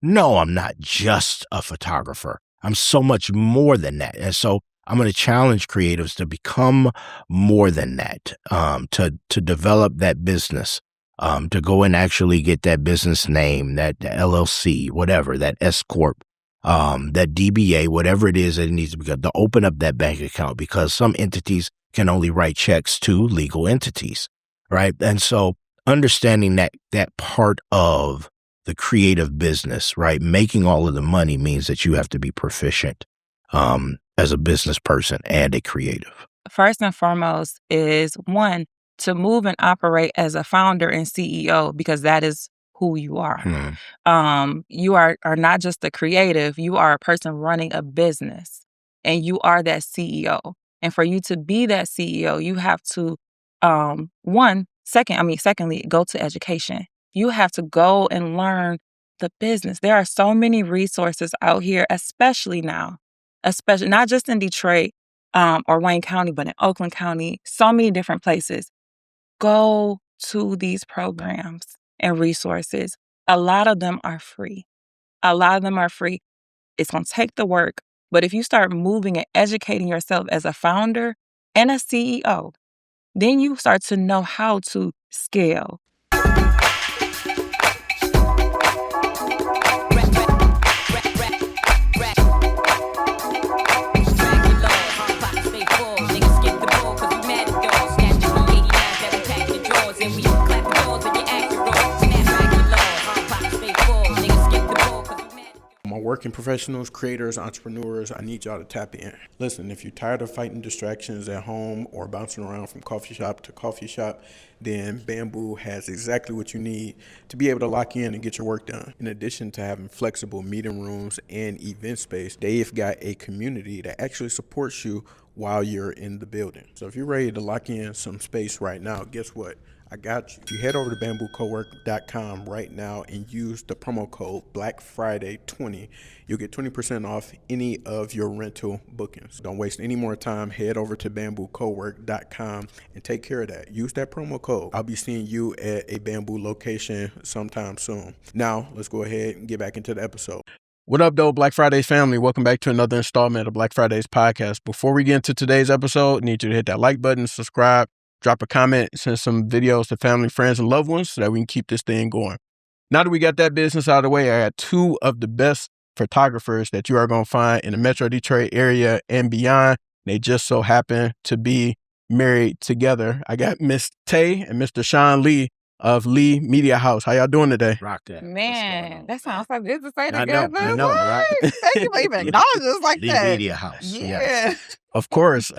no, I'm not just a photographer. I'm so much more than that. And so I'm going to challenge creatives to become more than that, to develop that business, to go and actually get that business name, that LLC, whatever, that S Corp, that DBA, whatever it is that it needs to be, to open up that bank account, because some entities can only write checks to legal entities, right? And so understanding that part of the creative business, right? Making all of the money means that you have to be proficient as a business person and a creative. First and foremost is, one, to move and operate as a founder and CEO, because that is who you are. You are not just a creative, you are a person running a business, and you are that CEO. And for you to be that CEO, you have to, secondly, go to education. You have to go and learn the business. There are so many resources out here, especially now, not just in Detroit or Wayne County, but in Oakland County, so many different places. Go to these programs and resources. A lot of them are free. It's going to take the work, but if you start moving and educating yourself as a founder and a CEO, then you start to know how to scale. My working professionals, creators, entrepreneurs, I need y'all to tap in. Listen, if you're tired of fighting distractions at home or bouncing around from coffee shop to coffee shop, then Bamboo has exactly what you need to be able to lock in and get your work done. In addition to having flexible meeting rooms and event space, they've got a community that actually supports you while you're in the building. So if you're ready to lock in some space right now, guess what? I got you. If you head over to bamboocowork.com right now and use the promo code BlackFriday20, you'll get 20% off any of your rental bookings. Don't waste any more time. Head over to bamboocowork.com and take care of that. Use that promo code. I'll be seeing you at a Bamboo location sometime soon. Now, let's go ahead and get back into the episode. What up, though, Black Fridays family? Welcome back to another installment of Black Fridays podcast. Before we get into today's episode, I need you to hit that like button, subscribe, drop a comment, send some videos to family, friends, and loved ones so that we can keep this thing going. Now that we got that business out of the way, I got two of the best photographers that you are going to find in the Metro Detroit area and beyond. They just so happen to be married together. I got Miss Tay and Mr. Shawn Lee of Lee Media House. How y'all doing today? Rock that. Man, that sounds so good to say that. I know, right? Thank you for even acknowledging us like Lee that. Media House. Yeah. Yes. Of course.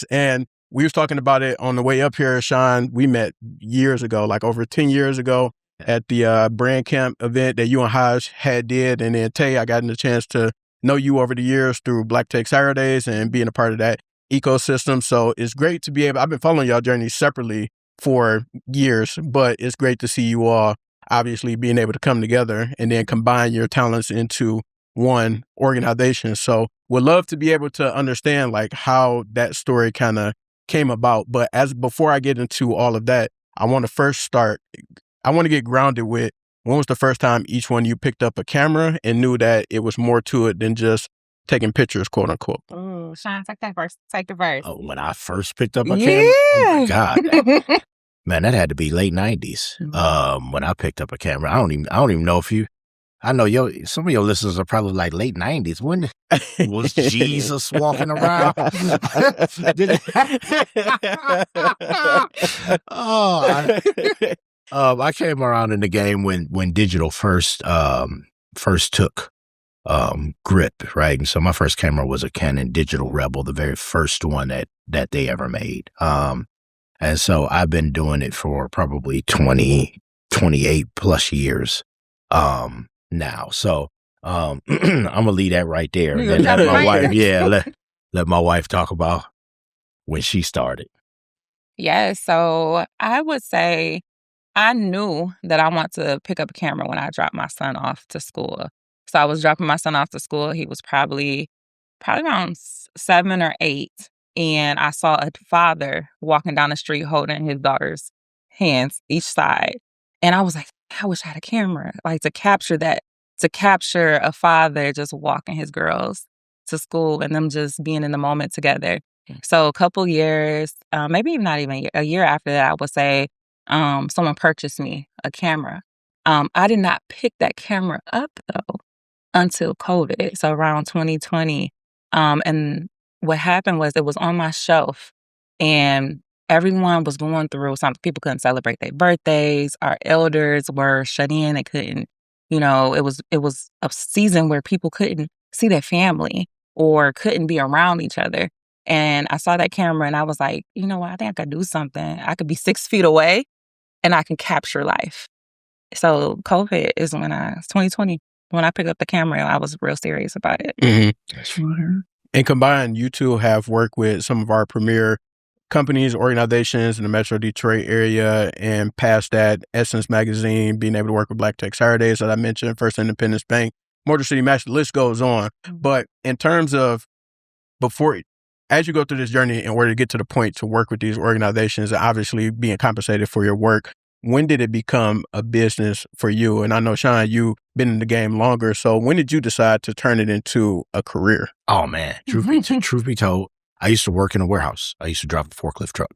And we was talking about it on the way up here, Shawn. We met years ago, like over 10 years ago at the brand camp event that you and Haj had did. And then Tay, I got the chance to know you over the years through Black Tech Saturdays and being a part of that ecosystem. So it's great to be able, I've been following y'all journey separately for years, but it's great to see you all obviously being able to come together and then combine your talents into one organization. So would love to be able to understand like how that story kind of came about. But before I get into all of that, I want to get grounded with, when was the first time each one of you picked up a camera and knew that it was more to it than just taking pictures, quote unquote? Oh, Shawn, take that first. Take the first. Oh, when I first picked up a camera? Oh my God. Man, that had to be late 90s. When I picked up a camera. I don't even know if I know some of your listeners are probably like late 90s. When was Jesus walking around? I came around in the game when digital first took grip, right? And so my first camera was a Canon Digital Rebel, the very first one that they ever made. And so I've been doing it for probably 28 plus years now. So I'm gonna leave that right there. Let my wife, let my wife talk about when she started. Yeah, so I would say I knew that I wanted to pick up a camera when I dropped my son off to school. So I was dropping my son off to school. He was probably around 7 or 8. And I saw a father walking down the street holding his daughter's hands each side. And I was like, I wish I had a camera, like to capture that to capture a father just walking his girls to school and them just being in the moment together. So a couple years, maybe not even a year after that, I would say, someone purchased me a camera. I did not pick that camera up though until COVID, so around 2020. And what happened was it was on my shelf, and everyone was going through something. People couldn't celebrate their birthdays. Our elders were shut in. They couldn't, it was a season where people couldn't see their family or couldn't be around each other. And I saw that camera and I was like, you know what? I think I could do something. I could be 6 feet away and I can capture life. So COVID is when it's 2020. When I picked up the camera, I was real serious about it. Mm-hmm. And combined, you two have worked with some of our premier companies, organizations in the Metro Detroit area, and past that, Essence Magazine, being able to work with Black Tech Saturdays, that I mentioned, First Independence Bank, Motor City Match, the list goes on. Mm-hmm. But in terms of as you go through this journey in order to get to the point to work with these organizations, and obviously being compensated for your work, when did it become a business for you? And I know, Shawn, you've been in the game longer. So when did you decide to turn it into a career? Oh, man. Truth be told, I used to work in a warehouse. I used to drive a forklift truck.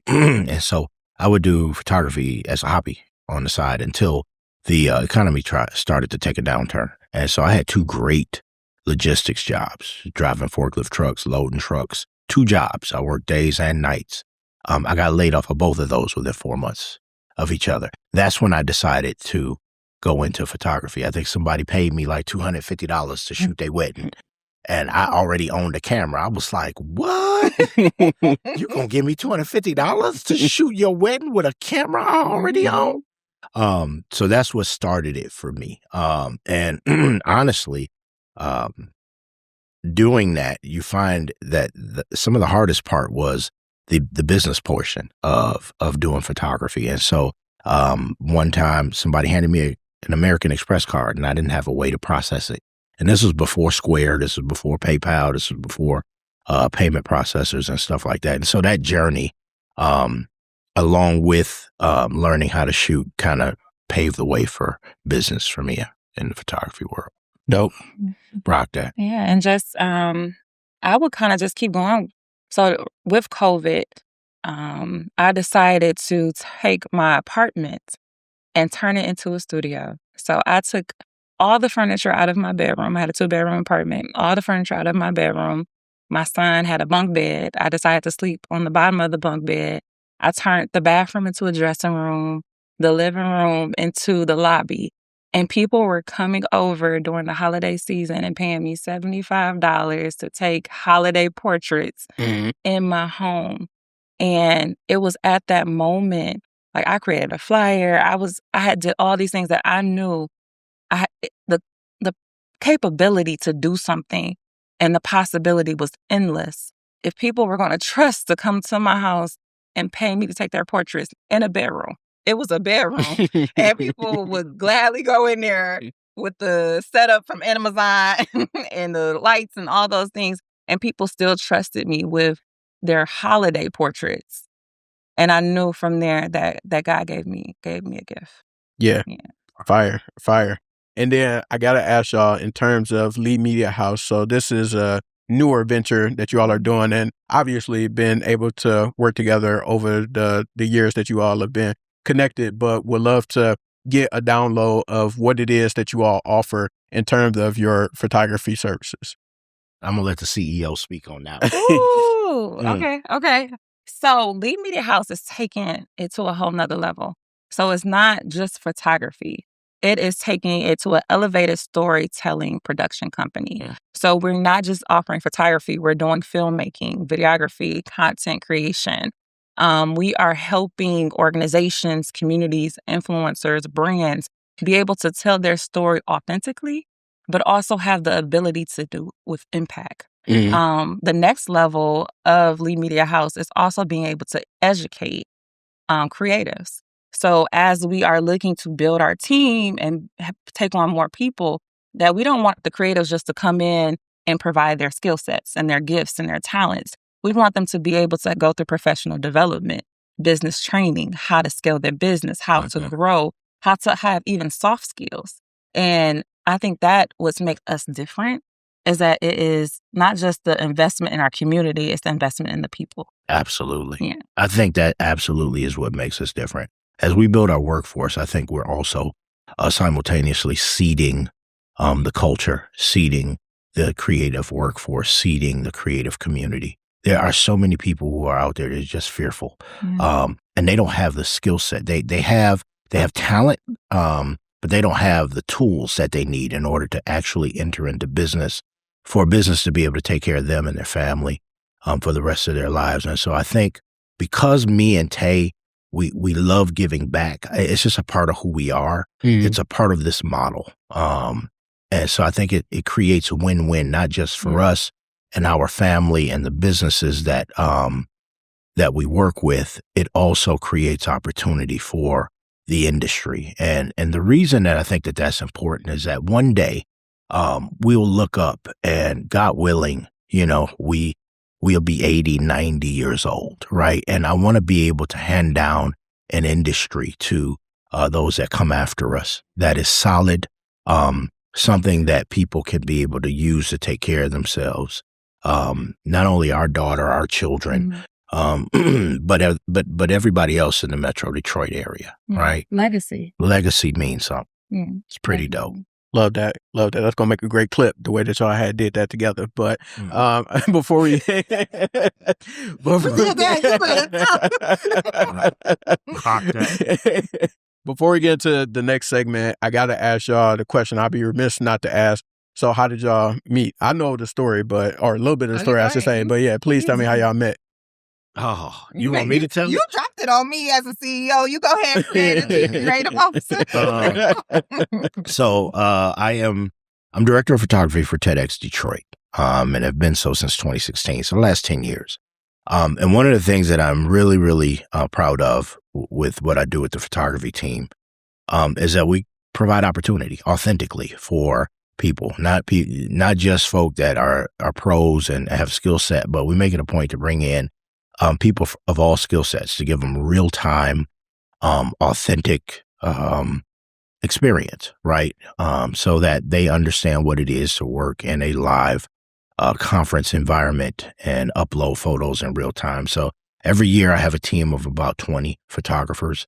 And so I would do photography as a hobby on the side until the economy started to take a downturn. And so I had 2 great logistics jobs, driving forklift trucks, loading trucks, 2 jobs. I worked days and nights. I got laid off of both of those within 4 months of each other. That's when I decided to go into photography. I think somebody paid me like $250 to shoot their wedding. And I already owned a camera. I was like, what? You gonna give me $250 to shoot your wedding with a camera I already own? So that's what started it for me. And honestly, doing that, you find that some of the hardest part was the business portion of doing photography. And so one time somebody handed me an American Express card and I didn't have a way to process it. And this was before Square, this was before PayPal, this was before payment processors and stuff like that. And so that journey, along with learning how to shoot, kind of paved the way for business for me in the photography world. Dope. Rock that. Yeah, and just I would kind of just keep going. So with COVID, I decided to take my apartment and turn it into a studio. So I took all the furniture out of my bedroom. I had a 2-bedroom apartment. All the furniture out of my bedroom. My son had a bunk bed. I decided to sleep on the bottom of the bunk bed. I turned the bathroom into a dressing room, the living room into the lobby. And people were coming over during the holiday season and paying me $75 to take holiday portraits in my home. And it was at that moment, like I created a flyer. I had did all these things that I knew the capability to do something, and the possibility was endless. If people were going to trust to come to my house and pay me to take their portraits in a bedroom, it was a bedroom, and people would gladly go in there with the setup from Amazon and the lights and all those things, and people still trusted me with their holiday portraits. And I knew from there that God gave me a gift. Yeah. Fire. And then I got to ask y'all in terms of Lee Media House. So this is a newer venture that you all are doing, and obviously been able to work together over the years that you all have been connected, but would love to get a download of what it is that you all offer in terms of your photography services. I'm going to let the CEO speak on that. Ooh, okay. So Lee Media House is taking it to a whole nother level. So it's not just photography. It is taking it to an elevated storytelling production company. Yeah. So we're not just offering photography. We're doing filmmaking, videography, content creation. We are helping organizations, communities, influencers, brands be able to tell their story authentically, but also have the ability to do with impact. The next level of Lee Media House is also being able to educate creatives. So as we are looking to build our team and take on more people, that we don't want the creatives just to come in and provide their skill sets and their gifts and their talents. We want them to be able to go through professional development, business training, how to scale their business, how to grow, how to have even soft skills. And I think that what makes us different is that it is not just the investment in our community, it's the investment in the people. Absolutely. Yeah. I think that absolutely is what makes us different. As we build our workforce, I think we're also simultaneously seeding the culture, seeding the creative workforce, seeding the creative community. There are so many people who are out there that are just fearful, and they don't have the skill set. They have talent, but they don't have the tools that they need in order to actually enter into business, for a business to be able to take care of them and their family for the rest of their lives. And so I think because me and Tay, we love giving back. It's just a part of who we are. It's a part of this model. And so I think it creates a win-win, not just for us and our family and the businesses that we work with. It also creates opportunity for the industry. And the reason that I think that that's important is that one day we'll look up and, God willing, we'll be 80, 90 years old, right? And I want to be able to hand down an industry to those that come after us that is solid, something that people can be able to use to take care of themselves. Not only our daughter, our children, but everybody else in the Metro Detroit area, right? Legacy. Legacy means something. It's pretty dope. Love that. Love that. That's going to make a great clip, the way that y'all did that together. But before we... Before we get to the next segment, I got to ask y'all the question I'd be remiss not to ask. So how did y'all meet? I know the story, or a little bit of the story, I should say. But yeah, please tell me how y'all met. Oh, you want me to tell you? You dropped it on me as a CEO. You go ahead and creative officer. So I'm director of photography for TEDx Detroit, and have been so since 2016, so the last 10 years. And one of the things that I'm really, really proud of with what I do with the photography team is that we provide opportunity authentically for people, not just folk that are pros and have skill set, but we make it a point to bring in people of all skill sets to give them real time, authentic experience, right? So that they understand what it is to work in a live conference environment and upload photos in real time. So every year I have a team of about 20 photographers.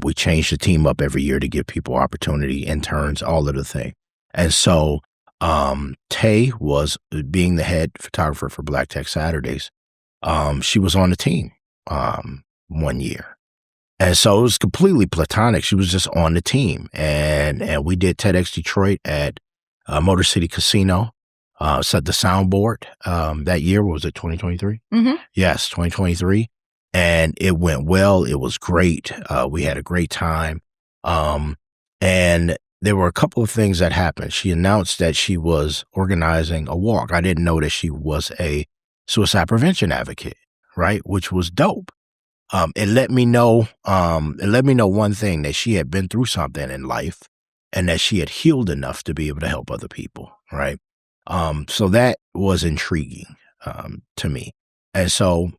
We change the team up every year to give people opportunity, interns, all of the thing. And so Tay was, being the head photographer for Black Tech Saturdays, she was on the team 1 year. And so it was completely platonic. She was just on the team. And we did TEDx Detroit at Motor City Casino, set the soundboard that year. What was it, 2023? Yes, 2023. And it went well. It was great. We had a great time. And there were a couple of things that happened. She announced that she was organizing a walk. I didn't know that she was a suicide prevention advocate, right? Which was dope. It let me know one thing, that she had been through something in life and that she had healed enough to be able to help other people, right? So that was intriguing to me. And so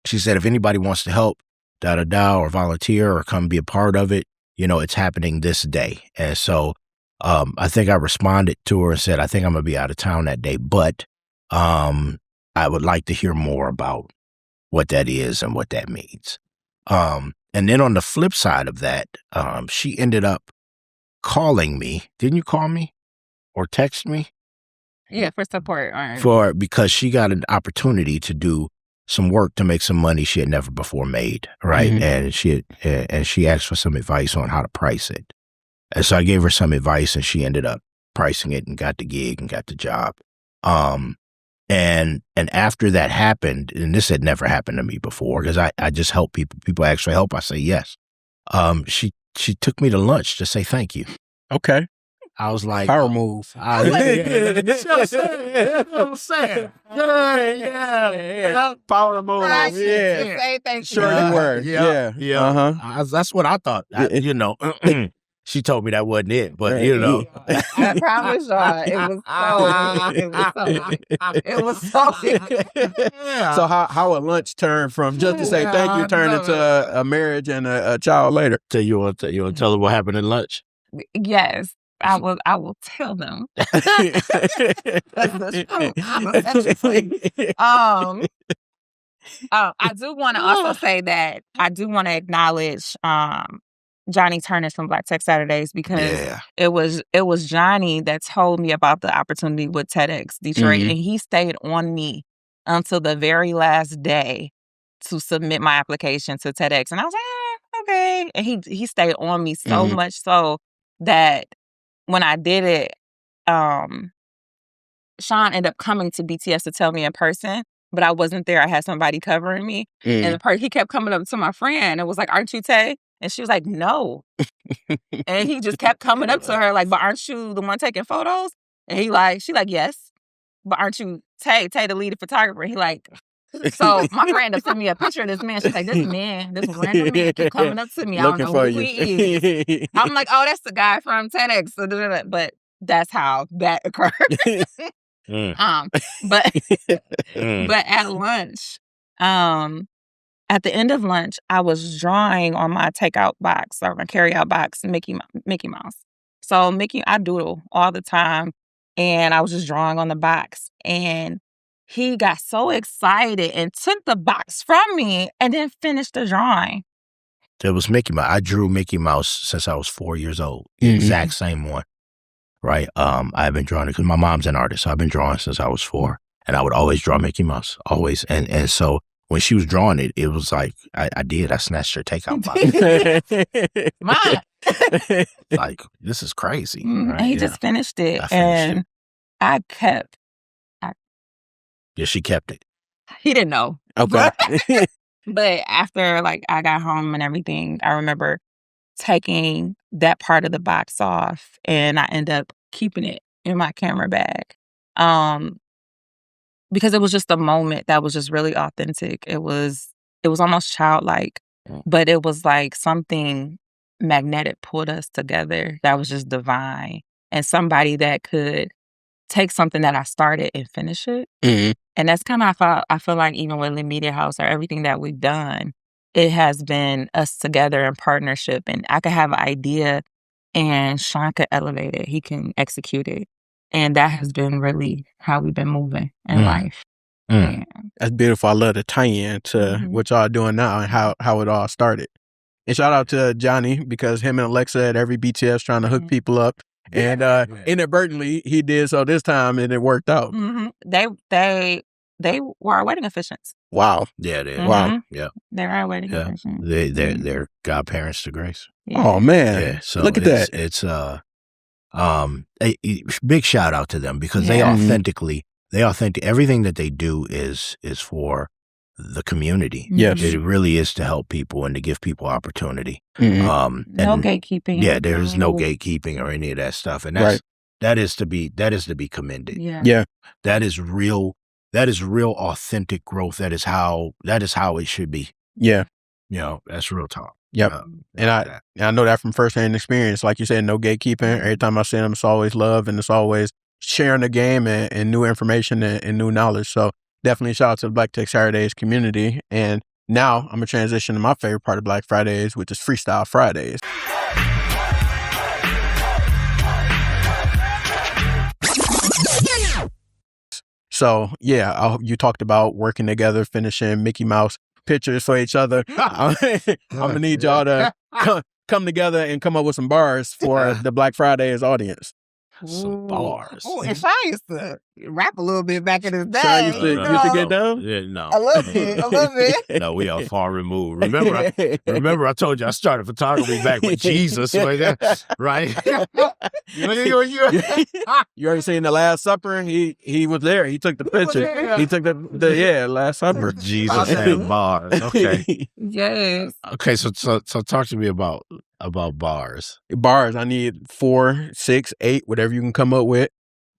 she said, if anybody wants to help, or volunteer or come be a part of it, it's happening this day. And so I think I responded to her and said, I think I'm going to be out of town that day, but I would like to hear more about what that is and what that means. And then on the flip side of that, she ended up calling me. Didn't you call me or text me? Yeah, for support. All right. Because she got an opportunity to do some work to make some money she had never before made, right? And she asked for some advice on how to price it. And so I gave her some advice, and she ended up pricing it and got the gig and got the job. And after that happened, and this had never happened to me before, because I just help people. People ask for help, I say yes. She took me to lunch to say thank you. Okay. I was like, power move. Yeah. Power move. Right. Yeah. Say thank you. Sure you were. Yeah. That's what I thought. She told me that wasn't it, but I promise y'all, it was so. So how a lunch turned from just to say thank you turned into a marriage and a child later. So you want to tell her what happened at lunch? Yes. I will tell them. That's the truth. I'm gonna set you free. I do want to also say that I do want to acknowledge Johnny Turner from Black Tech Saturdays, because it was Johnny that told me about the opportunity with TEDx Detroit, and he stayed on me until the very last day to submit my application to TEDx, and I was like, okay, and he stayed on me so much so that when I did it, Shawn ended up coming to BTS to tell me in person. But I wasn't there. I had somebody covering me. And he kept coming up to my friend and was like, "Aren't you Tay?" And she was like, "No." And he just kept coming up to her like, "But aren't you the one taking photos?" And she like, "Yes." "But aren't you Tay the lead photographer?" And he like, so my friend ended up sending me a picture of this man. She's like, this random man keep coming up to me. I don't know who he is. I'm like, "Oh, that's the guy from TEDx." But that's how that occurred. But at lunch, at the end of lunch, I was drawing on my takeout box or my carryout box, Mickey Mouse. So I doodle all the time, and I was just drawing on the box, and he got so excited and took the box from me and then finished the drawing. It was Mickey Mouse. I drew Mickey Mouse since I was 4 years old. The exact same one. Right. I've been drawing it because my mom's an artist. So I've been drawing since I was 4, and I would always draw Mickey Mouse, always. And so when she was drawing it, it was like I snatched her takeout box. Mine. Like, this is crazy. Right? And he just finished it, I she kept it. He didn't know. Okay. But after I got home and everything, I remember taking that part of the box off, and I end up keeping it in my camera bag, because it was just a moment that was just really authentic. It was almost childlike, but it was like something magnetic pulled us together that was just divine, and somebody that could take something that I started and finish it. And that's kind of how I feel like even with the Media House or everything that we've done, it has been us together in partnership. And I could have an idea and Shawn could elevate it. He can execute it. And that has been really how we've been moving in life. Yeah. That's beautiful. I love the tie-in to what y'all are doing now and how it all started. And shout out to Johnny, because him and Alexa at every BTS trying to hook people up. And inadvertently, he did so this time, and it worked out. They were our wedding officiants. Wow. Yeah, they wow. Yeah. They're our wedding officiants. They're godparents to Grace. Yeah. Oh man. Yeah. So look at that. It's a big shout out to them, because they authentic everything that they do is for the community. Yes. It really is to help people and to give people opportunity. No gatekeeping. Yeah, there's no gatekeeping or any of that stuff. And that is to be commended. Yeah. That is real authentic growth. That is how it should be. Yeah. That's real talk. Yep. And I know that from firsthand experience. Like you said, no gatekeeping. Every time I see them, it's always love, and it's always sharing the game and new information and new knowledge. So definitely shout out to the Black Tech Saturdays community. And now I'm going to transition to my favorite part of Black Fridays, which is Freestyle Fridays. So, yeah, you talked about working together, finishing Mickey Mouse pictures for each other. I'm going to need y'all to come together and come up with some bars for the Black Fridays audience. Some bars. Oh, and Shawn used to rap a little bit back in his day. Shawn used to get down? Yeah, no. A little bit. No, we are far removed. Remember I told you I started photography back with Jesus, right? You already seen The Last Supper? He was there. He took the picture. He took the Last Supper. Jesus had bars. Okay. Yes. Okay, so talk to me about bars. Bars. I need 4, 6, 8, whatever you can come up with.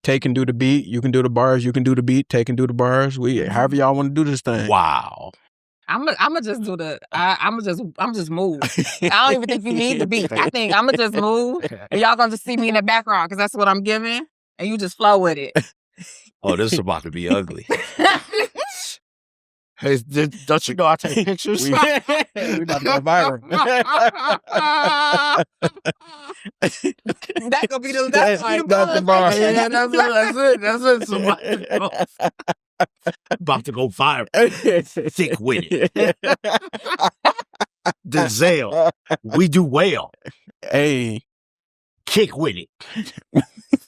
Take and do the beat. You can do the bars. You can do the beat. Take and do the bars. However y'all want to do this thing. Wow. I'm gonna just do the. I'm just move. I don't even think you need the beat. I think I'm gonna just move, and y'all gonna just see me in the background because that's what I'm giving, and you just flow with it. Oh, this is about to be ugly. Hey, don't you know I take pictures? We about to go viral. That gonna be the That's like, the bar. Yeah, that's it. Somebody about to go viral. Thick with it. Denzel, we do well. Hey, Kick with it.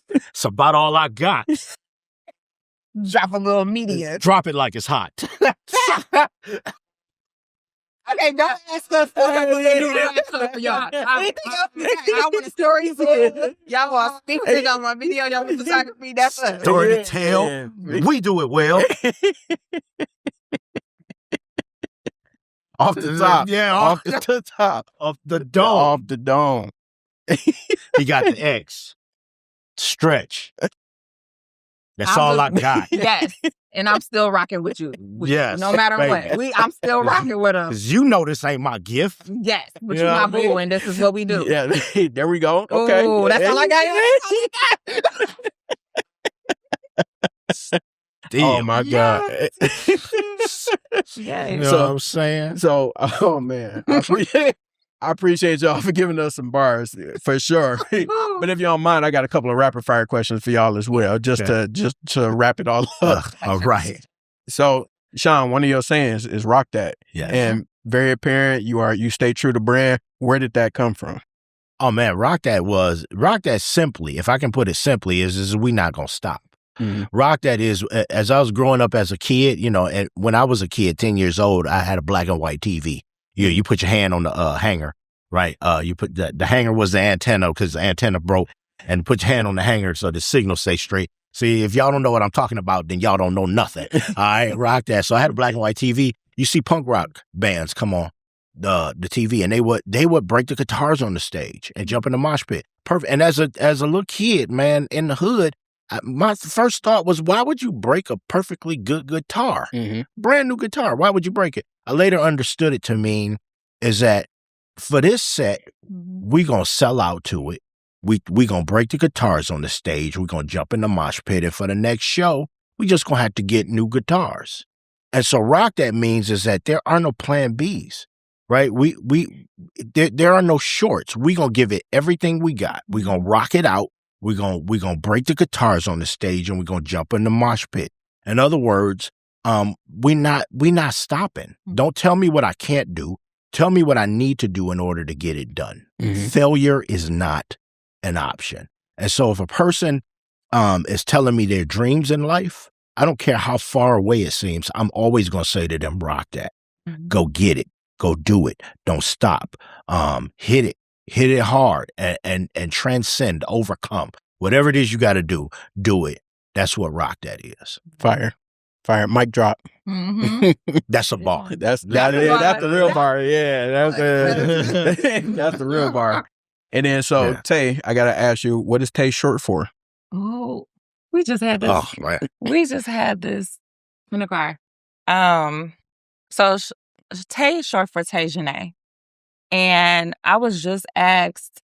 It's about all I got. drop a little media. Drop it like it's hot. Okay, don't ask us for y'all. I want a story. Y'all want speakers on my video. Y'all want photography. That's us. Story to tell. Yeah. We do it well. Off the top. Yeah, Off the top. Off the dome. Off the dome. He got the X. Stretch. That's all I got. Yes. And I'm still rocking with you. Yes, No matter baby. what. I'm still rocking with them. Because you know this ain't my gift. Yes. But You you're know my what I mean? boo, and this is what we do. Yeah, there we go. Okay. Ooh, that's all I got. Oh my God. Yeah. You know what I'm saying? So, oh man, I appreciate y'all for giving us some bars for sure. But if you don't mind, I got a couple of rapid fire questions for y'all as well, just to wrap it all up. All right. So, Shawn, one of your sayings is "rock that," Yes. and very apparent. You stay true to brand. Where did that come from? Oh man, rock that simply. If I can put it simply, is we not gonna stop. Mhm. Rock that is, as I was growing up as a kid, and when I was a kid, 10 years old, I had a black and white TV. You put your hand on the hanger, right? You put the hanger was the antenna because the antenna broke, and put your hand on the hanger so the signal stay straight. See, if y'all don't know what I'm talking about, then y'all don't know nothing. All right, rock that. So I had a black and white TV. You see punk rock bands come on the TV, and they would break the guitars on the stage and jump in the mosh pit. Perfect. And as a little kid, man, in the hood, my first thought was, why would you break a perfectly good guitar? Mm-hmm. Brand new guitar. Why would you break it? I later understood it to mean is that for this set, we gonna sell out to it. We gonna break the guitars on the stage. We gonna jump in the mosh pit, and for the next show, we just gonna have to get new guitars. And so rock that means is that there are no plan Bs, right? There are no shorts. We gonna give it everything we got. We gonna rock it out. We gonna break the guitars on the stage, and we gonna jump in the mosh pit. In other words, we not stopping. Don't tell me what I can't do. Tell me what I need to do in order to get it done. Mhm. Failure is not an option. And so if a person is telling me their dreams in life, I don't care how far away it seems, I'm always going to say to them, rock that. Go get it. Go do it. Don't stop. Hit it hard and transcend, overcome. Whatever it is you got to do it. That's what rock that is. Fire. Mic drop. Mm-hmm. That's a bar. That's the real bar. Yeah, that's the real bar. And then Yeah. Tay, I gotta ask you, what is Tay short for? Oh, we just had this. Oh, man. We just had this in the car. So Tay is short for Tajane. And I was just asked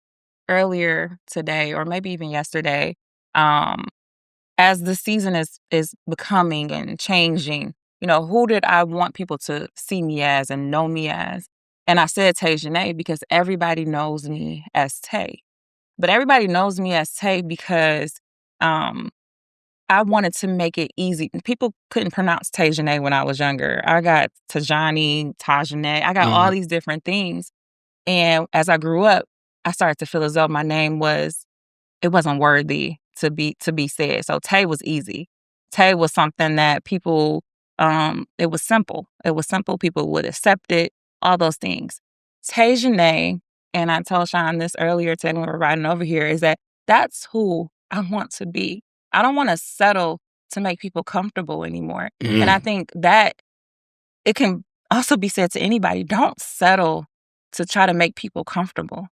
earlier today, or maybe even yesterday, as the season is becoming and changing, who did I want people to see me as and know me as? And I said Tajane because everybody knows me as Tay. But everybody knows me as Tay because I wanted to make it easy. People couldn't pronounce Tajane when I was younger. I got Tajani, Tajane. I got all these different things. And as I grew up, I started to feel as though my name wasn't worthy to be said. So Tay was easy. Tay was something that people, it was simple. It was simple. People would accept it, all those things. Tajane, and I told Shawn this earlier today when we were riding over here, is that that's who I want to be. I don't want to settle to make people comfortable anymore. And I think that it can also be said to anybody, don't settle to try to make people comfortable.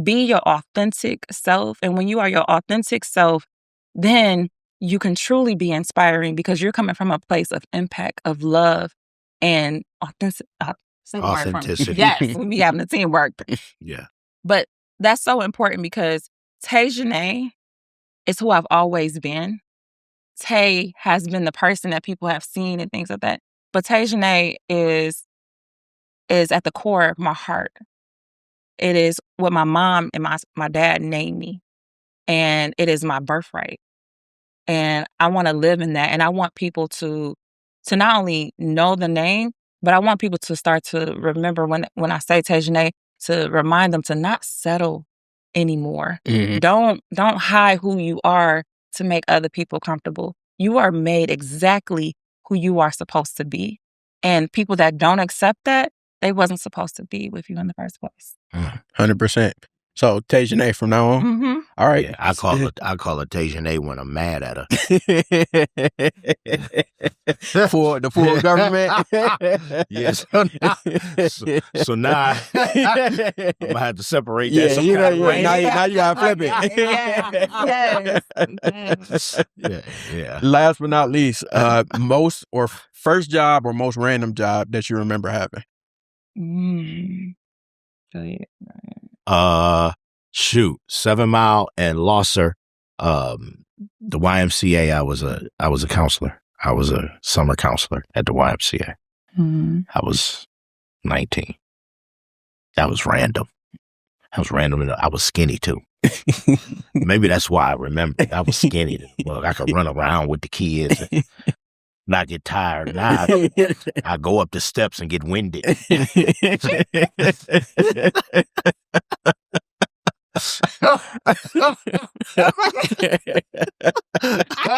Be your authentic self. And when you are your authentic self, then you can truly be inspiring because you're coming from a place of impact, of love, and Authenticity. Yes, we be having the teamwork. Yeah. But that's so important because Tajane is who I've always been. Tay has been the person that people have seen and things like that. But Tajane is at the core of my heart. It is what my mom and my dad named me. And it is my birthright. And I want to live in that. And I want people to not only know the name, but I want people to start to remember when I say Tajane, to remind them to not settle anymore. Mhm. Don't hide who you are to make other people comfortable. You are made exactly who you are supposed to be. And people that don't accept that, they wasn't supposed to be with you in the first place. 100%. So Tajane from now on. Mm-hmm. All right. Yeah, I call it Tajane when I'm mad at her. For the full government. Yes. So now I'm gonna have to separate that. Yeah, some you know, kind of way. now you gotta flip it. Yeah. Last but not least, most or first job or most random job that you remember having. So, yeah. Shoot, 7 Mile and Losser, the YMCA. I was a counselor. I was a summer counselor at the YMCA. Mm-hmm. I was 19. That was random. And I was skinny too. Maybe that's why I remember. I was skinny. Well, I could run around with the kids and not get tired. Now I go up the steps and get winded. I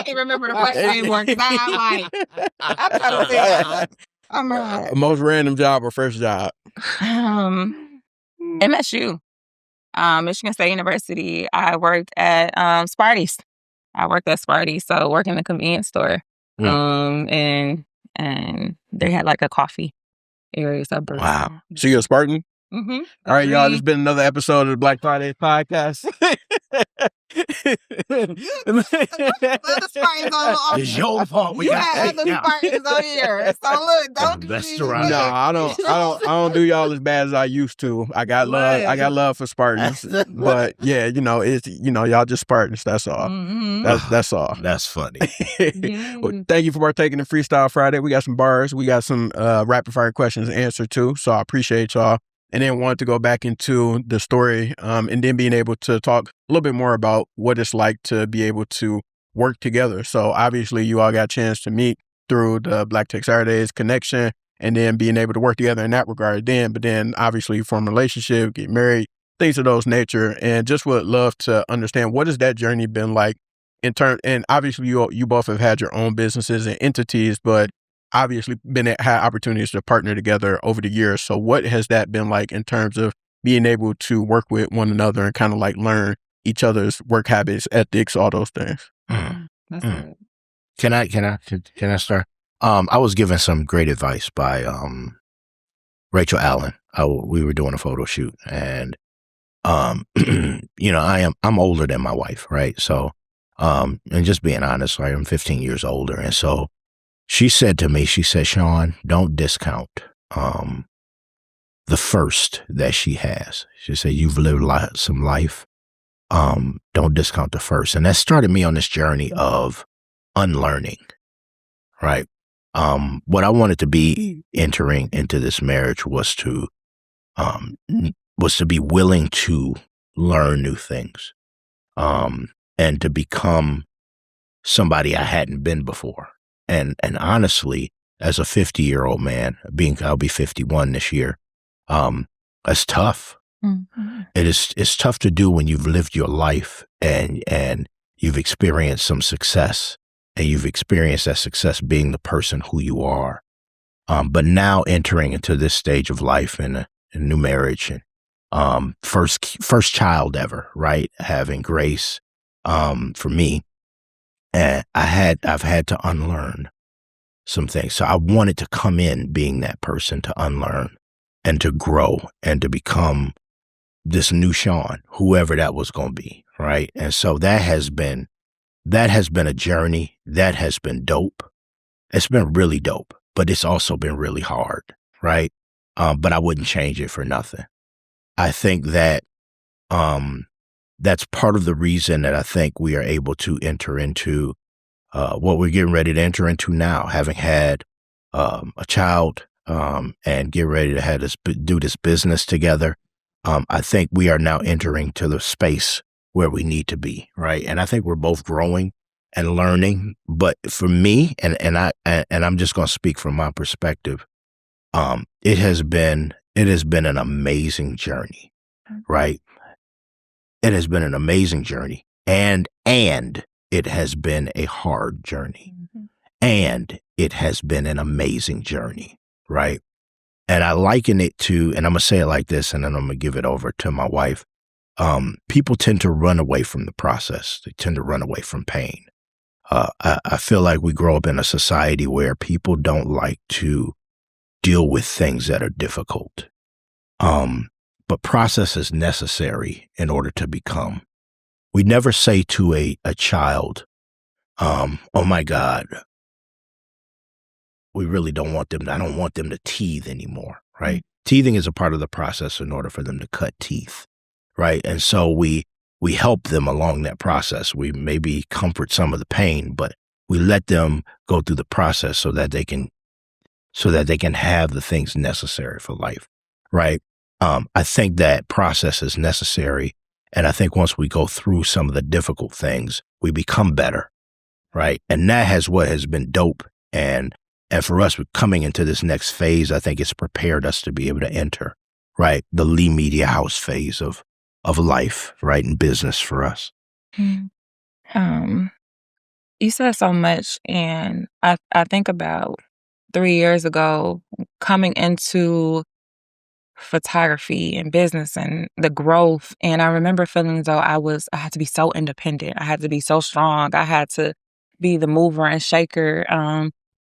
can't remember the question anymore because I'm trying to say I'm Most random job or first job? MSU, Michigan State University. I worked at Sparty's. So working in the convenience store. And they had like a coffee area. So Wow. So you're a Spartan? Mm-hmm. All right, y'all. This has been another episode of the Black Friday podcast. It's your fault. We You got had other Spartans on here. So look, don't do That's this. right. No, I don't do y'all as bad as I used to. I got love for Spartans, but yeah, y'all just Spartans. That's all. Mm-hmm. That's all. That's funny. Well, thank you for partaking in Freestyle Friday. We got some bars. We got some rapid fire questions to answer too. So I appreciate y'all. And then wanted to go back into the story and then being able to talk a little bit more about what it's like to be able to work together. So obviously you all got a chance to meet through the Black Tech Saturdays connection and then being able to work together in that regard but then obviously form a relationship, get married, things of those nature. And just would love to understand, what has that journey been like in turn? And obviously you both have had your own businesses and entities, but obviously had opportunities to partner together over the years. So what has that been like in terms of being able to work with one another and kind of like learn each other's work habits, ethics, all those things? That's good. Can I start? I was given some great advice by Rachel Allen. We were doing a photo shoot, and I'm older than my wife, right? So and just being honest, right, I'm 15 years older, and so she said to me, Shawn, don't discount the first that she has. She said, you've lived some life. Don't discount the first. And that started me on this journey of unlearning, right? What I wanted to be entering into this marriage was to be willing to learn new things, and to become somebody I hadn't been before. And honestly, as a 50-year-old man, I'll be 51 this year, that's tough. Mm-hmm. It's tough to do when you've lived your life and you've experienced some success, and you've experienced that success being the person who you are. But now entering into this stage of life in a new marriage, and first child ever, right? Having Grace, for me. And I've had to unlearn some things. So I wanted to come in being that person to unlearn and to grow and to become this new Shawn, whoever that was going to be, right? And so that has been a journey. That has been dope. It's been really dope, but it's also been really hard, right? But I wouldn't change it for nothing. I think that that's part of the reason that I think we are able to enter into what we're getting ready to enter into now, having had a child, and get ready to have do this business together. I think we are now entering to the space where we need to be, right? And I think we're both growing and learning. But for me, and I'm just going to speak from my perspective, it has been an amazing journey, right? It has been an amazing journey, and it has been a hard journey, and it has been an amazing journey, right? And I liken it to, and I'm gonna say it like this, and then I'm gonna give it over to my wife. People tend to run away from the process. They tend to run away from pain. I feel like we grow up in a society where people don't like to deal with things that are difficult. But process is necessary in order to become. We never say to a child, oh my God, we really don't want them, I don't want them to teeth anymore, right? Teething is a part of the process in order for them to cut teeth, right? And so we help them along that process. We maybe comfort some of the pain, but we let them go through the process so that they can have the things necessary for life, right? I think that process is necessary. And I think once we go through some of the difficult things, we become better, right? And that what has been dope. And for us coming into this next phase, I think it's prepared us to be able to enter, right, the Lee Media House phase of life, right, and business for us. You said so much, and I think about 3 years ago coming into photography and business and the growth, and I remember feeling as though I had to be so independent. I had to be so strong. I had to be the mover and shaker.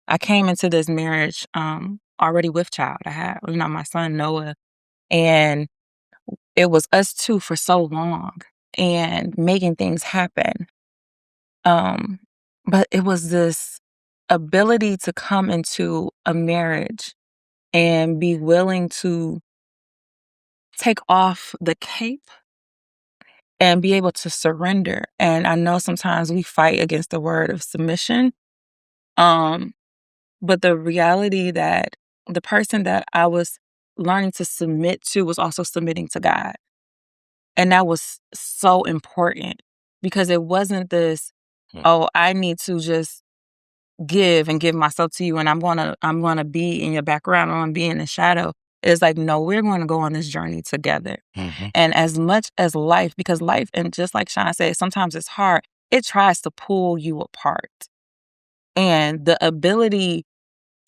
I came into this marriage already with child. I had, my son Noah, and it was us two for so long and making things happen. But it was this ability to come into a marriage and be willing to take off the cape and be able to surrender. And I know sometimes we fight against the word of submission. But the reality that the person that I was learning to submit to was also submitting to God. And that was so important because it wasn't this, oh, I need to just give myself to you and I'm gonna be in your background, I'm gonna be in the shadow. It's like, no, we're going to go on this journey together. And as much as life, because life, and just like Shawn said, sometimes it's hard, it tries to pull you apart. And the ability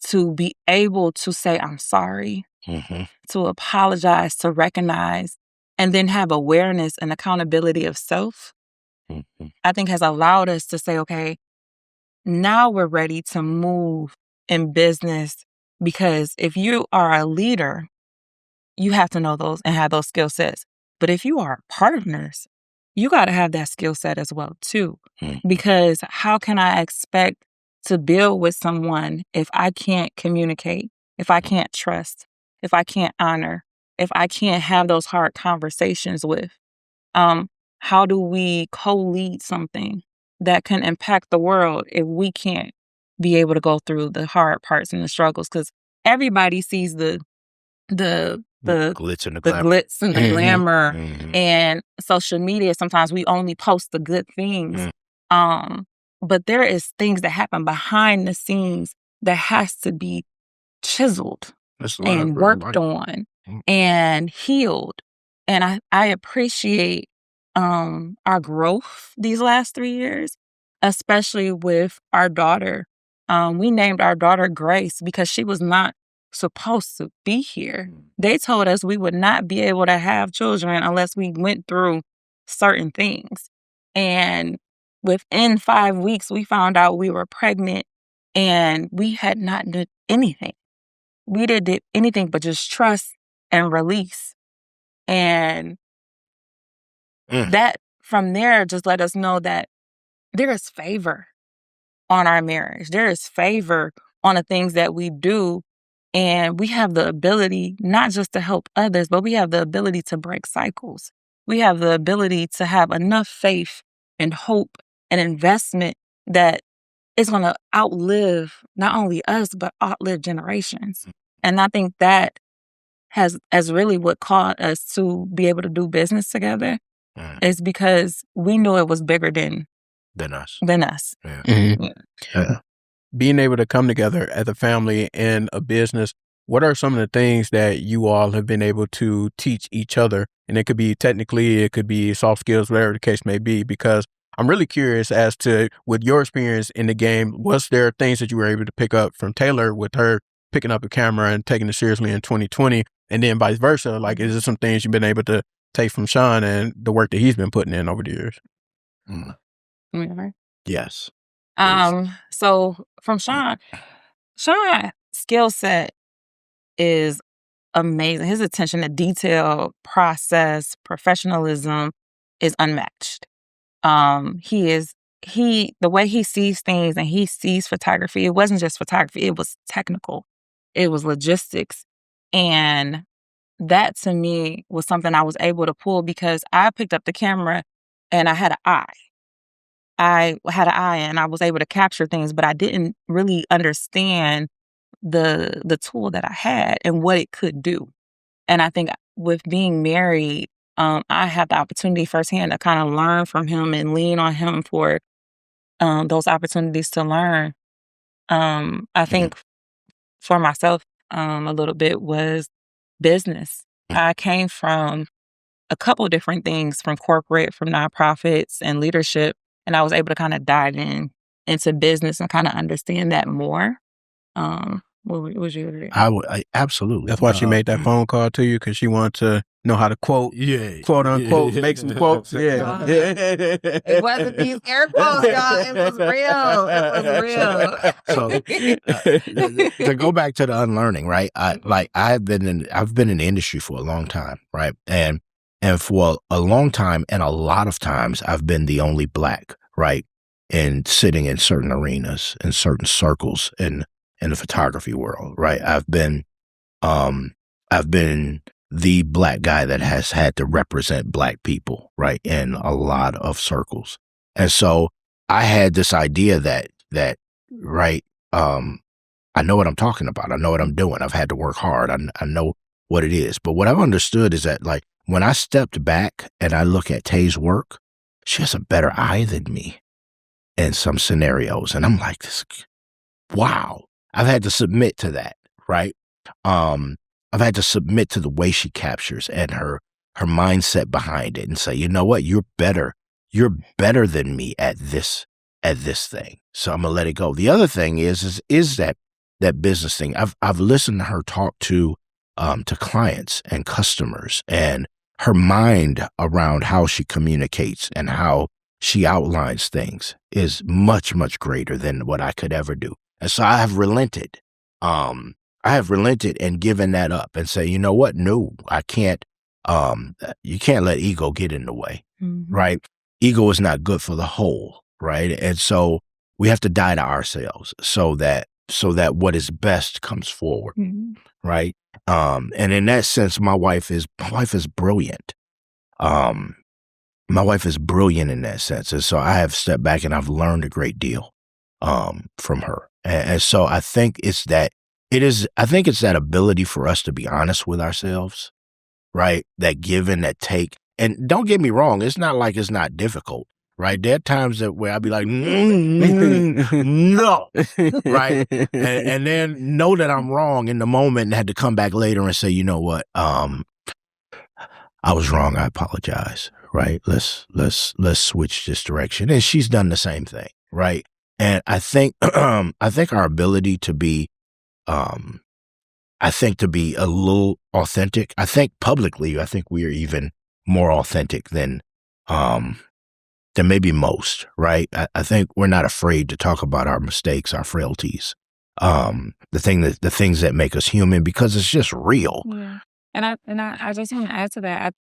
to be able to say, I'm sorry, to apologize, to recognize, and then have awareness and accountability of self, I think has allowed us to say, okay, now we're ready to move in business, because if you are a leader, you have to know those and have those skill sets. But if you are partners, you got to have that skill set as well too. Because how can I expect to build with someone if I can't communicate, if I can't trust, if I can't honor, if I can't have those hard conversations with? How do we co-lead something that can impact the world if we can't be able to go through the hard parts and the struggles? Because everybody sees the glitz and the glamour. Glitz and the glamour, and social media. Sometimes we only post the good things, but there is things that happen behind the scenes that has to be chiseled and worked on and healed. And I appreciate our growth these last 3 years, especially with our daughter. We named our daughter Grace because she was not supposed to be here. They told us we would not be able to have children unless we went through certain things. And within 5 weeks, we found out we were pregnant and we had not done anything. We did anything but just trust and release. And that from there just let us know that there is favor on our marriage. There is favor on the things that we do. And we have the ability not just to help others, but we have the ability to break cycles. We have the ability to have enough faith and hope and investment that it's going to outlive not only us, but outlive generations. And I think that has really what caused us to be able to do business together is because we knew it was bigger than us. Yeah. Mm-hmm. Yeah. Being able to come together as a family and a business, what are some of the things that you all have been able to teach each other? And it could be technically, it could be soft skills, whatever the case may be, because I'm really curious as to, with your experience in the game, was there things that you were able to pick up from Taylor with her picking up a camera and taking it seriously in 2020? And then vice versa, like, is there some things you've been able to take from Shawn and the work that he's been putting in over the years? Yes. So from Shawn's skill set is amazing. His attention to detail, process, professionalism is unmatched. The way he sees things and he sees photography, it wasn't just photography, it was technical. It was logistics. And that to me was something I was able to pull because I picked up the camera and I had an eye. And I was able to capture things, but I didn't really understand the tool that I had and what it could do. And I think with being married, I had the opportunity firsthand to kind of learn from him and lean on him for those opportunities to learn. I think for myself, a little bit was business. I came from a couple different things, from corporate, from nonprofits and leadership, and I was able to kind of dive into business and kind of understand that more. What was your reaction? I absolutely. That's why she made that phone call to you, because she wanted to know how to quote, quote unquote, make some quotes. Yeah. It wasn't these air quotes, y'all. It was real. It was real. So to go back to the unlearning, right? I've been in the industry for a long time, right? And for a long time, and a lot of times, I've been the only Black, right? And sitting in certain arenas, in certain circles, in the photography world, right? I've been the Black guy that has had to represent Black people, right, in a lot of circles. And so I had this idea that right, I know what I'm talking about. I know what I'm doing. I've had to work hard. I know what it is. But what I've understood is that, like, when I stepped back and I look at Tay's work, she has a better eye than me in some scenarios. And I'm like, wow. I've had to submit to that, right? I've had to submit to the way she captures and her mindset behind it, and say, you know what, you're better than me at this thing. So I'm gonna let it go. The other thing is that business thing. I've listened to her talk to clients and customers, and her mind around how she communicates and how she outlines things is much, much greater than what I could ever do. And so I have relented. And given that up and say, you know what? No, I can't. You can't let ego get in the way, right? Ego is not good for the whole, right? And so we have to die to ourselves so that what is best comes forward, right? And in that sense, my wife is brilliant. My wife is brilliant in that sense. And so I have stepped back and I've learned a great deal from her. And so I think it's that ability for us to be honest with ourselves, right? That give and that take. And don't get me wrong, it's not like it's not difficult, right? There are times where I'll be like, no, right? And then know that I'm wrong in the moment and had to come back later and say, you know what? I was wrong. I apologize, right? Let's switch this direction. And she's done the same thing, right? And I think our ability to be a little authentic. I think publicly, we are even more authentic than maybe most, right? I think we're not afraid to talk about our mistakes, our frailties, the things that make us human, because it's just real. Yeah. And I just want to add to that.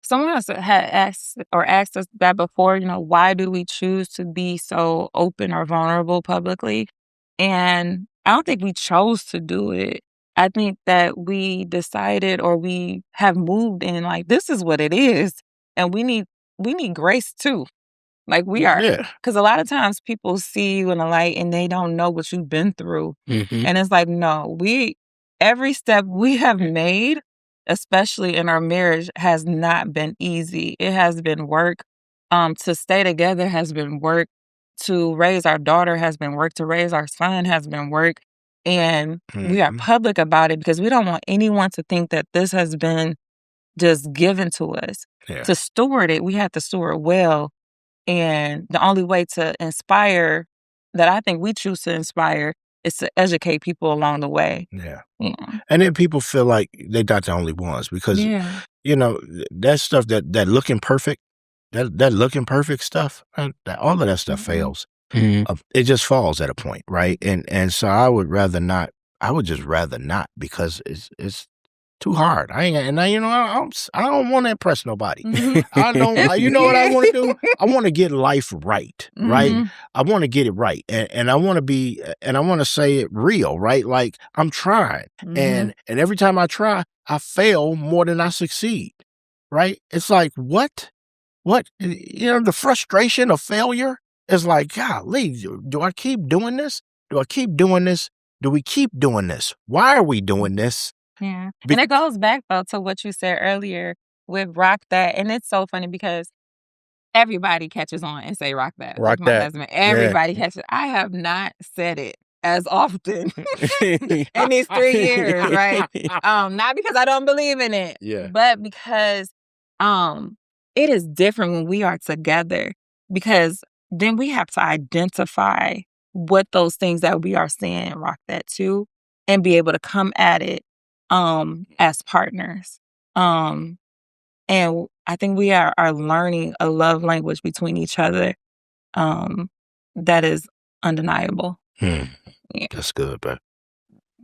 Someone else had asked us that before, why do we choose to be so open or vulnerable publicly? And I don't think we chose to do it. I think that we decided, or we have moved in, like, this is what it is. And we need grace too. Like we are, Yeah. because a lot of times people see you in the light and they don't know what you've been through. Mhm. And it's like, no, every step we have made, especially in our marriage, has not been easy. It has been work. To stay together has been work. To raise our daughter has been work. To raise our son has been work. And we are Mhm. public about it because we don't want anyone to think that this has been just given to us. Yeah. To steward it, we have to steward well. And the only way to inspire, that I think we choose to inspire, is to educate people along the way. Yeah. Yeah. And then people feel like they're not the only ones because, Yeah. you know, that stuff, that looking perfect, that looking perfect stuff, all of that stuff Mhm. fails. Mhm. It just falls at a point, right? And so I would just rather not because it's too hard. I ain't, and I, I don't want to impress nobody. Mhm. I don't, you know what I want to do? I want to get life right, right? Mhm. I want to get it right. And I want to say it real, right? Like I'm trying. Mhm. And every time I try, I fail more than I succeed, right? It's like, what? The frustration of failure is like, golly, do I keep doing this? Do I keep doing this? Do we keep doing this? Why are we doing this? Yeah. Be- And it goes back, though, to what you said earlier with Rock That. And it's so funny because everybody catches on and say Rock That. Rock Like my that. husband, everybody catches. I have not said it as often in these 3 years, right? Not because I don't believe in it, Yeah. but because it is different when we are together, because then we have to identify what those things that we are saying Rock That to, and be able to come at it as partners. And I think we are learning a love language between each other that is undeniable. Yeah. That's good, bro.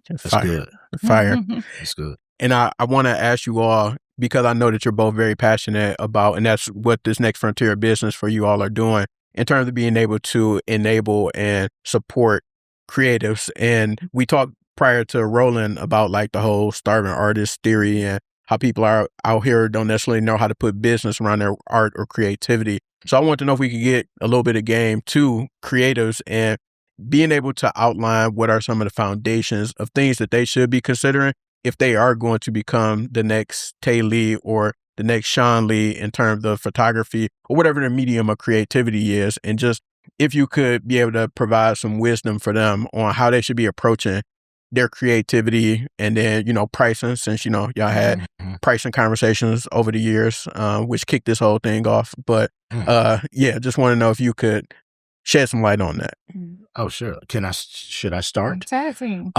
That's Fire. good. Fire. That's good. And I want to ask you all, because I know that you're both very passionate about, and that's what this next frontier of business for you all are doing in terms of being able to enable and support creatives. And we talked prior to rolling about like the whole starving artist theory and how people are out here don't necessarily know how to put business around their art or creativity. So I want to know if we could get a little bit of game to creatives and being able to outline what are some of the foundations of things that they should be considering if they are going to become the next Tay Lee or the next Shawn Lee in terms of photography or whatever the medium of creativity is. And just if you could be able to provide some wisdom for them on how they should be approaching their creativity and then, pricing, since, y'all had pricing conversations over the years, which kicked this whole thing off. But just want to know if you could shed some light on that. Oh, sure. Should I start? Exactly.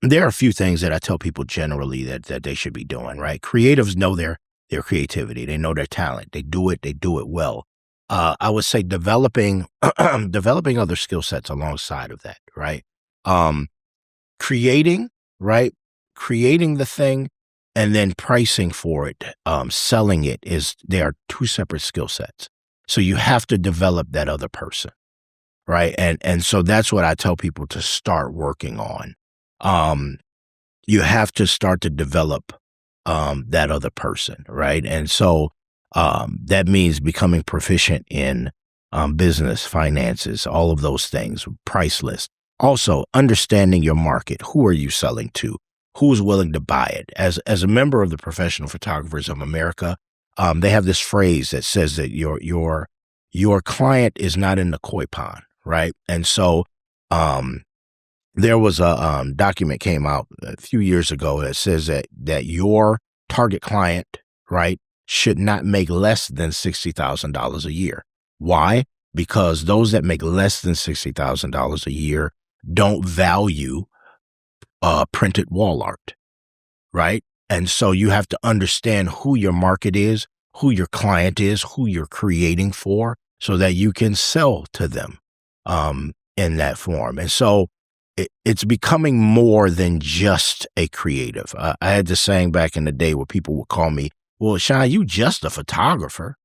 There are a few things that I tell people generally that they should be doing, right? Creatives know their creativity. They know their talent. They do it well. I would say developing other skill sets alongside of that, right? Creating the thing and then pricing for it, selling it they are two separate skill sets. So you have to develop that other person. Right. And so that's what I tell people to start working on. You have to start to develop that other person. Right. And so that means becoming proficient in business, finances, all of those things, price list. Also, understanding your market. Who are you selling to? Who's willing to buy it? As a member of the Professional Photographers of America, they have this phrase that says that your client is not in the koi pond. Right. And so there was a document came out a few years ago that says that your target client, right, should not make less than $60,000 a year. Why? Because those that make less than $60,000 a year don't value printed wall art. Right. And so you have to understand who your market is, who your client is, who you're creating for, so that you can sell to them in that form. And so it's becoming more than just a creative. I had this saying back in the day where people would call me, well, Shawn, you just a photographer.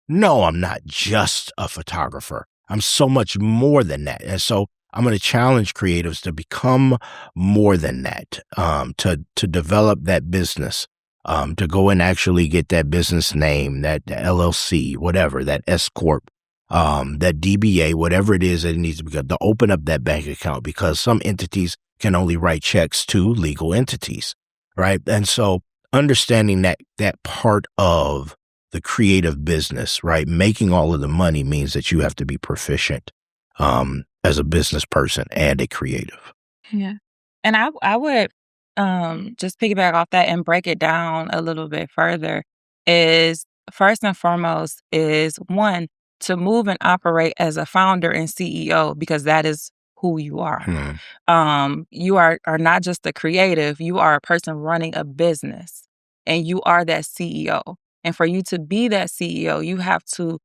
No, I'm not just a photographer. I'm so much more than that. And so I'm going to challenge creatives to become more than that, to develop that business, to go and actually get that business name, that LLC, whatever, that S Corp, that DBA, whatever it is that it needs to be, to open up that bank account, because some entities can only write checks to legal entities, right? And so understanding that part of the creative business, right? Making all of the money means that you have to be proficient as a business person and a creative. Yeah. And I would just piggyback off that and break it down a little bit further. Is first and foremost is one, to move and operate as a founder and CEO, because that is who you are. You are not just a creative, you are a person running a business, and you are that CEO. And for you to be that CEO, you have to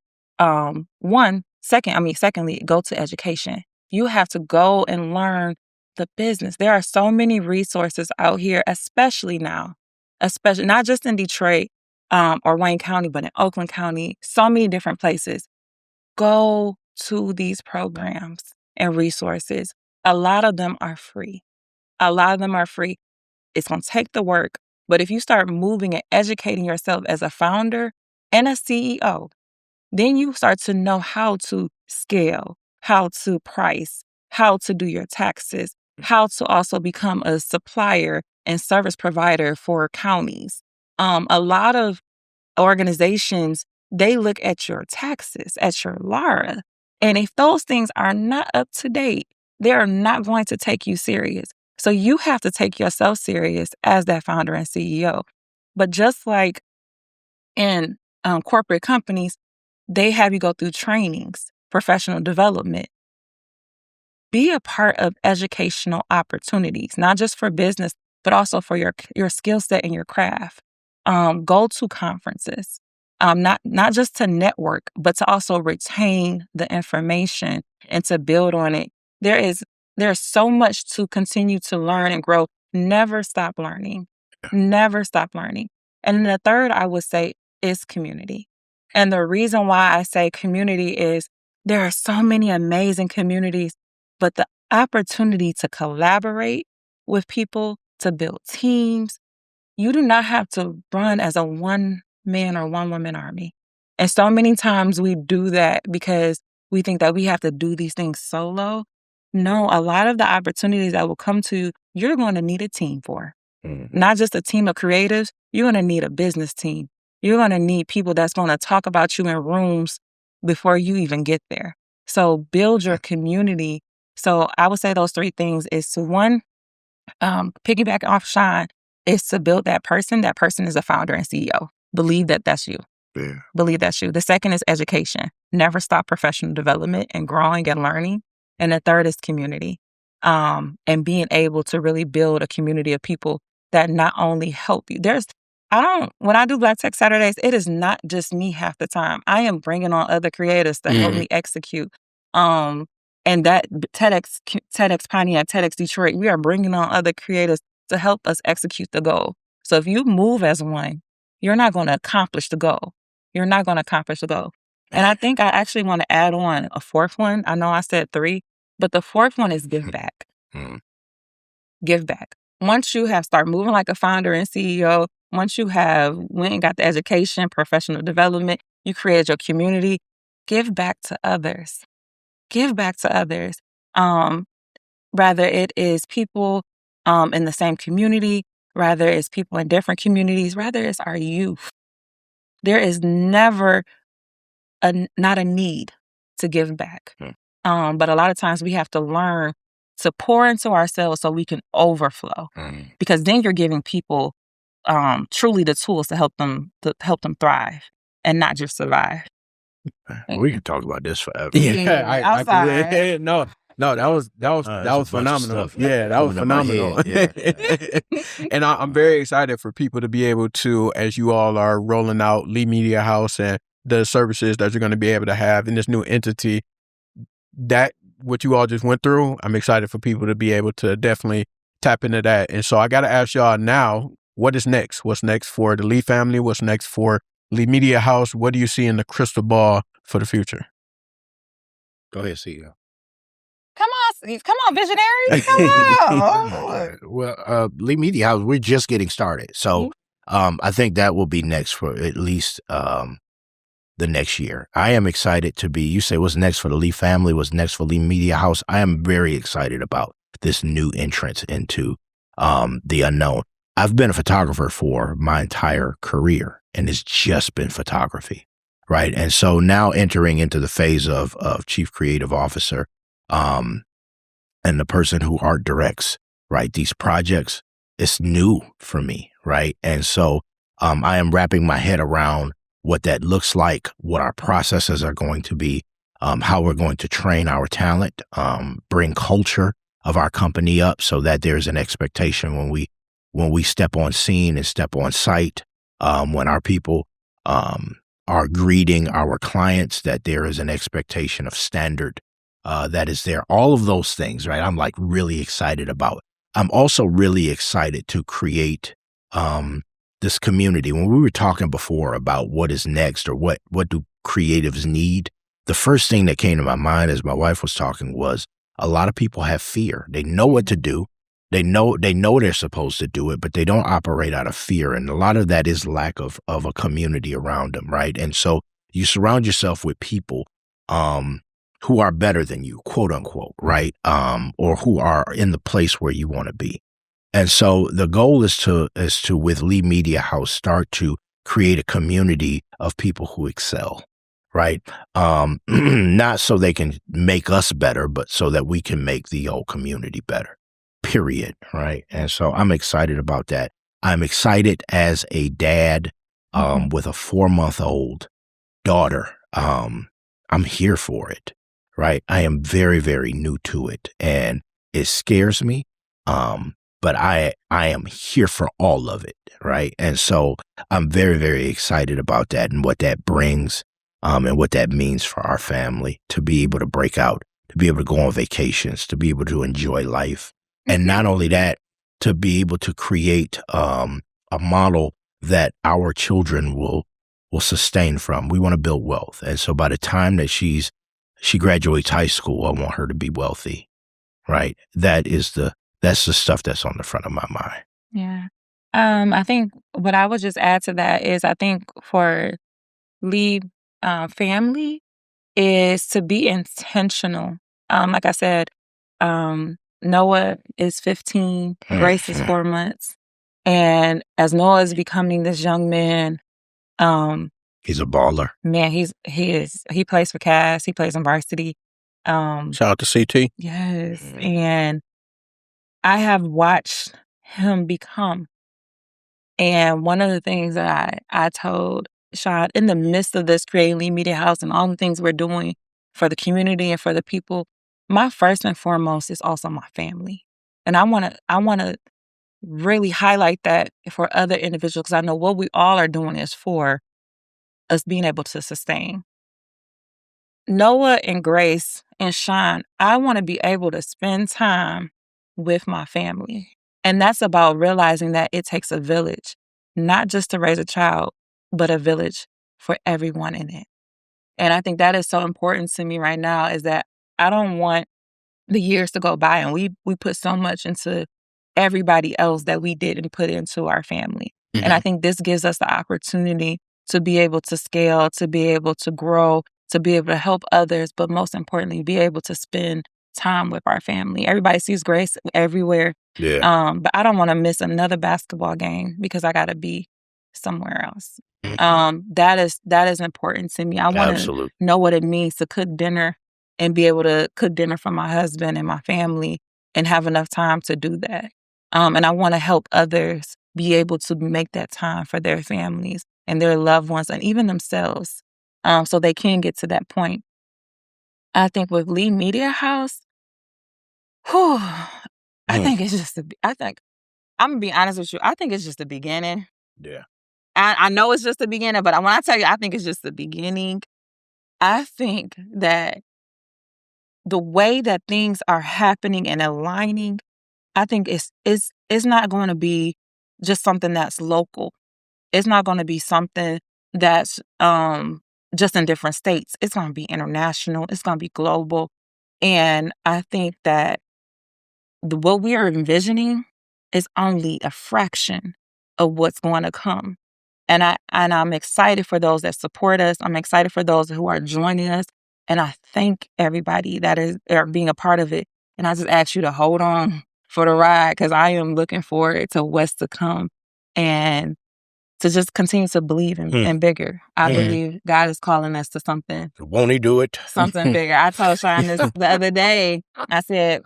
secondly, go to education. You have to go and learn the business. There are so many resources out here, especially now, especially not just in Detroit or Wayne County, but in Oakland County, so many different places. Go to these programs and resources. A lot of them are free. It's going to take the work, but if you start moving and educating yourself as a founder and a CEO, then you start to know how to scale, how to price, how to do your taxes, how to also become a supplier and service provider for counties. A lot of organizations, they look at your taxes, at your LARA, and if those things are not up to date, they are not going to take you serious. So you have to take yourself serious as that founder and CEO. But just like in corporate companies, they have you go through trainings, professional development. Be a part of educational opportunities, not just for business, but also for your skill set and your craft. Go to conferences, not just to network, but to also retain the information and to build on it. There's so much to continue to learn and grow. Never stop learning. Never stop learning. And then the third, I would say, is community. And the reason why I say community is there are so many amazing communities, but the opportunity to collaborate with people, to build teams, you do not have to run as a one-man or one-woman army. And so many times we do that because we think that we have to do these things solo. No, a lot of the opportunities that will come to you, you're going to need a team for. Not just a team of creatives, you're going to need a business team. You're going to need people that's going to talk about you in rooms before you even get there. So build your community. So I would say those three things is to one, piggyback off Shawn, is to build that person. That person is a founder and CEO. Believe that that's you. Yeah. Believe that's you. The second is education. Never stop professional development and growing and learning. And the third is community. And being able to really build a community of people that not only help you. When I do Black Tech Saturdays, it is not just me half the time. I am bringing on other creators to help me execute. And that TEDx Pontiac, TEDx Detroit, we are bringing on other creators to help us execute the goal. So if you move as one, you're not going to accomplish the goal. And I think I actually want to add on a fourth one. I know I said three, but the fourth one is give back. Give back. Once you have started moving like a founder and CEO, once you have went and got the education, professional development, you created your community, give back to others. Give back to others. Rather it is people in the same community, rather it's people in different communities, rather it's our youth. There is never not a need to give back. But a lot of times we have to learn to pour into ourselves so we can overflow. Because then you're giving people truly the tools to help them thrive and not just survive. We can talk about this forever. Yeah, no, that was phenomenal. Yeah, that was phenomenal. And I'm very excited for people to be able to, as you all are rolling out Lee Media House and the services that you're going to be able to have in this new entity, that what you all just went through, I'm excited for people to be able to definitely tap into that. And so I got to ask y'all now, what is next? What's next for the Lee family? What's next for Lee Media House? What do you see in the crystal ball for the future? Go ahead, CEO. Come on, visionary. Come on. Well, Lee Media House, we're just getting started. So I think that will be next for at least the next year. I am excited to be, you say what's next for the Lee family, what's next for Lee Media House. I am very excited about this new entrance into the unknown. I've been a photographer for my entire career, and it's just been photography, right? And so now entering into the phase of chief creative officer, and the person who art directs, right, these projects, it's new for me, right? And so I am wrapping my head around what that looks like, what our processes are going to be, how we're going to train our talent, bring culture of our company up so that there's an expectation when we step on scene and step on site, when our people are greeting our clients, that there is an expectation of standard that is there. All of those things, right? I'm like really excited about. I'm also really excited to create this community. When we were talking before about what is next or what do creatives need, the first thing that came to my mind as my wife was talking was a lot of people have fear. They know what to do. They know they're supposed to do it, but they don't operate out of fear. And a lot of that is lack of a community around them, right? And so you surround yourself with people who are better than you, quote unquote, right? Or who are in the place where you want to be. And so the goal is to with Lee Media House start to create a community of people who excel, right? Not so they can make us better, but so that we can make the whole community better, period, right? And so I'm excited about that. I'm excited as a dad with a 4-month-old daughter. I'm here for it, right? I am very, very new to it, and it scares me. But I am here for all of it, right? And so I'm very, very excited about that and what that brings, and what that means for our family to be able to break out, to be able to go on vacations, to be able to enjoy life. And not only that, to be able to create a model that our children will sustain from. We want to build wealth. And so by the time that she graduates high school, I want her to be wealthy, right? That's the stuff that's on the front of my mind. Yeah. I think what I would just add to that is I think for Lee family is to be intentional. Like I said, Noah is 15, Grace is 4 months. And as Noah is becoming this young man, he's a baller. Man, he plays for Cass, he plays in varsity. Shout out to CT. Yes. And I have watched him become. And one of the things that I told Shawn, in the midst of this creating Lee Media House and all the things we're doing for the community and for the people, my first and foremost is also my family. And I want to really highlight that for other individuals, because I know what we all are doing is for us being able to sustain. Noah and Grace and Shawn, I want to be able to spend time with my family. And that's about realizing that it takes a village, not just to raise a child, but a village for everyone in it. And I think that is so important to me right now, is that I don't want the years to go by and we put so much into everybody else that we didn't put into our family. Mm-hmm. And I think this gives us the opportunity to be able to scale, to be able to grow, to be able to help others, but most importantly, be able to spend time with our family. Everybody sees Grace everywhere. Yeah. But I don't want to miss another basketball game because I got to be somewhere else. That is important to me. I want to know what it means to cook dinner and be able to cook dinner for my husband and my family and have enough time to do that. And I want to help others be able to make that time for their families and their loved ones and even themselves, so they can get to that point. I think with Lee Media House, I think it's just I'm going to be honest with you. I think it's just the beginning. Yeah. I know it's just the beginning, but when I tell you, I think it's just the beginning. I think that the way that things are happening and aligning, I think it's not going to be just something that's local. It's not going to be something that's just in different states. It's going to be international. It's going to be global. And I think that what we are envisioning is only a fraction of what's going to come I'm excited for those that support us. I'm excited for those who are joining us. And I thank everybody that is being a part of it. And I just ask you to hold on for the ride, because I am looking forward to what's to come, and to just continue to believe in bigger. I believe God is calling us to something. Won't he do it? Something bigger. I told Shawn this the other day. I said,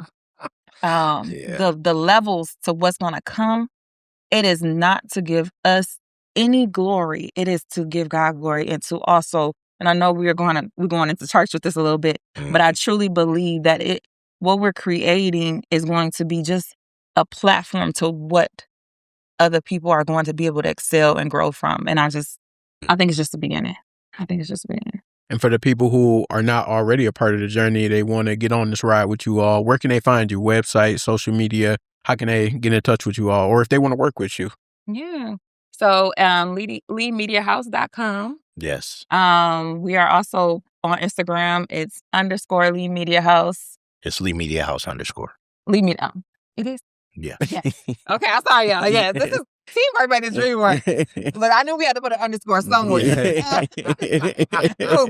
the levels to what's going to come, it is not to give us any glory. It is to give God glory, and to also, and I know we're going into church with this a little bit, but I truly believe that what we're creating is going to be just a platform to what other people are going to be able to excel and grow from. And I think it's just the beginning. And for the people who are not already a part of the journey, they want to get on this ride with you all, where can they find you? Website, social media? How can they get in touch with you all? Or if they want to work with you? Yeah. So leadmediahouse.com. Yes. We are also on Instagram. It's _Lead Media House. It's Lead Media House _ Lead Media. It is? Yeah. Okay, I'm sorry, y'all. Yeah, this is teamwork made the dream work. But I knew we had to put an underscore somewhere.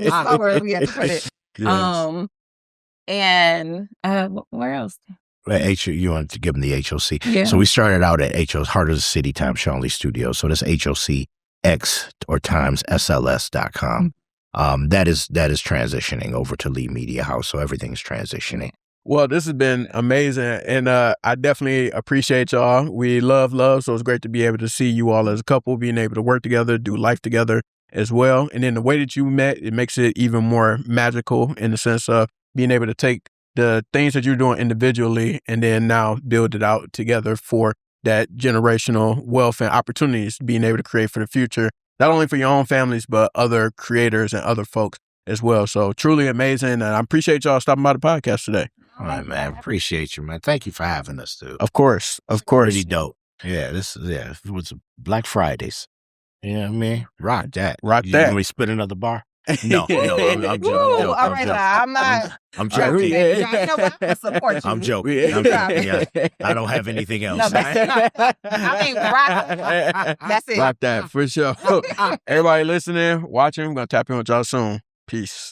Somewhere we had to put it. Yes. And where else? You wanted to give them the HOC. Yeah. So we started out at Heart of the City times Shawn Lee Studios. So that's HOCX or times SLS.com. That is transitioning over to Lead Media House. So everything's transitioning. Well, this has been amazing, and I definitely appreciate y'all. We love, so it's great to be able to see you all as a couple, being able to work together, do life together as well. And then the way that you met, it makes it even more magical in the sense of being able to take the things that you're doing individually and then now build it out together for that generational wealth and opportunities being able to create for the future, not only for your own families, but other creators and other folks as well. So truly amazing. And I appreciate y'all stopping by the podcast today. All right, man. Appreciate you, man. Thank you for having us, dude. Of course. Pretty dope. Yeah, it was Black Fridays. You know what I mean? Rock that. You that. Want me to spit another bar? No, I'm joking. All right, I'm not. I'm joking. You know what? I support you. I'm joking. Yeah, I don't have anything else. No, I mean, rock. That's it. Rock that, for sure. Everybody listening, watching, we're going to tap in with y'all soon. Peace.